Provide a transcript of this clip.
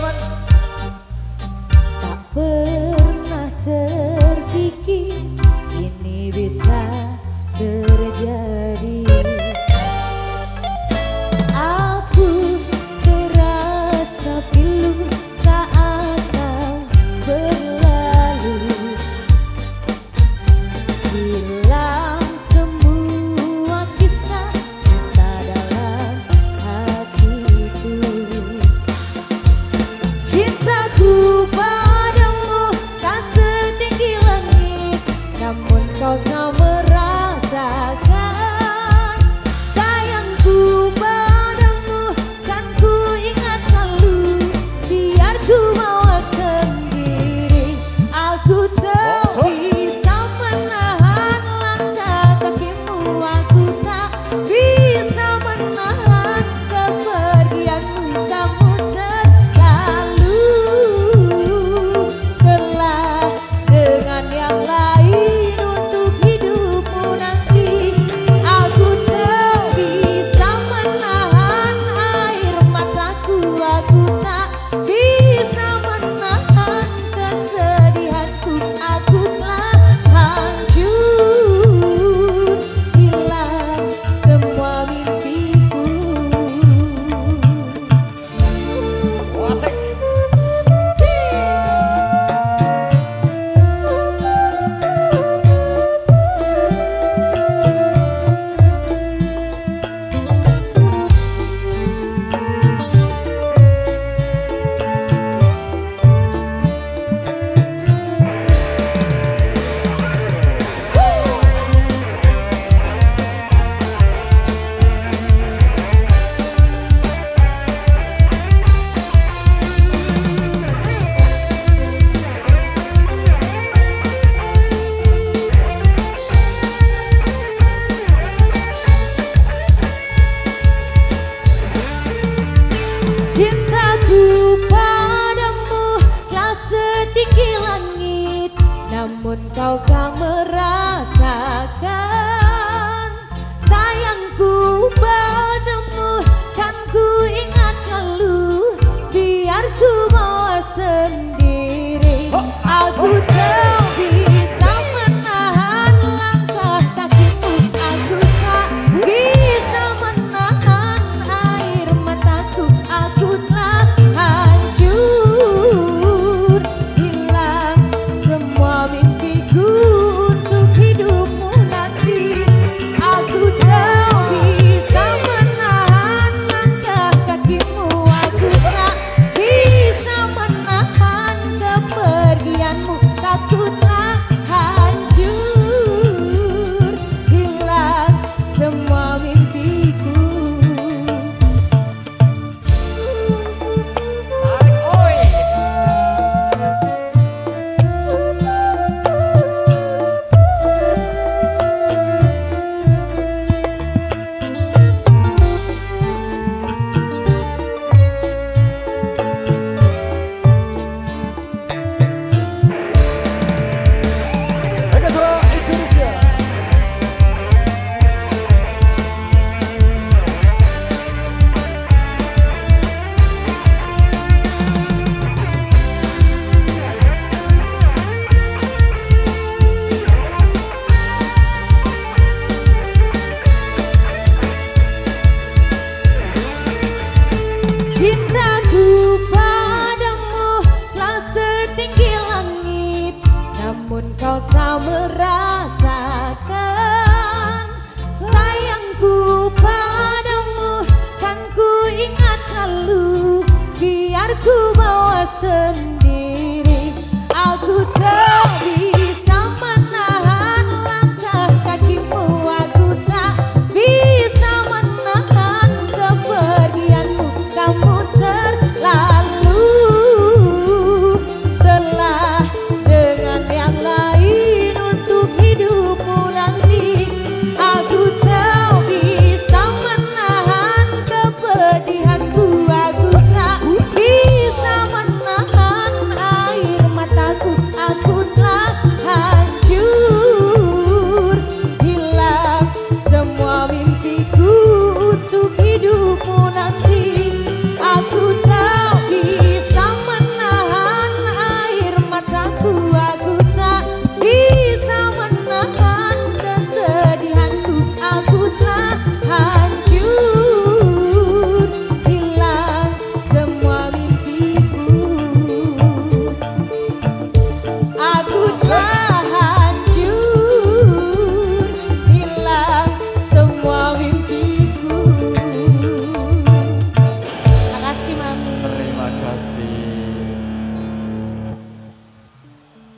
Yaman. Tak pernah terpikir ini bisa terjadi. Aku terasa pilu saat kau berlalu, hilang semua kisah cinta dalam hatiku. Cintaku padamu tak setinggi langit, namun kau tak merasakan. Sayangku padamu kan ku ingat selalu, biar ku bawa sendiri. Aku tak bisa menahan langkah kakimu, aku tak bisa menahan kepergianmu. Kamu terlalu telah dengan yang lain untuk hidupmu nanti. Aku tak bisa menahan air mataku, aku tak bisa menahan kesedihanku. Aku telah hancur, hilang semua mimpiku. Wasik. Cintaku padamu telah setinggi langit, namun kau tak merasakan. Sayangku padamu kan ku ingat selalu, biar ku bawa sendiri. Aku tak bisa menahan langkah kakimu, aku tak bisa menahan air mataku. Aku telah hancur, hilang semua mimpiku untuk hidupmu nanti. Aku tak bisa menahan langkah kakimu, aku tak bisa menahan kepergianmu. Aku telah hancur, hilang semua mimpiku. Tarik oi. Orkestra Indonesia. Cintaku padamu telah setinggi langit, namun kau tak merasakan. Sayangku padamu kan ku ingat selalu, biar ku bawa sendiri.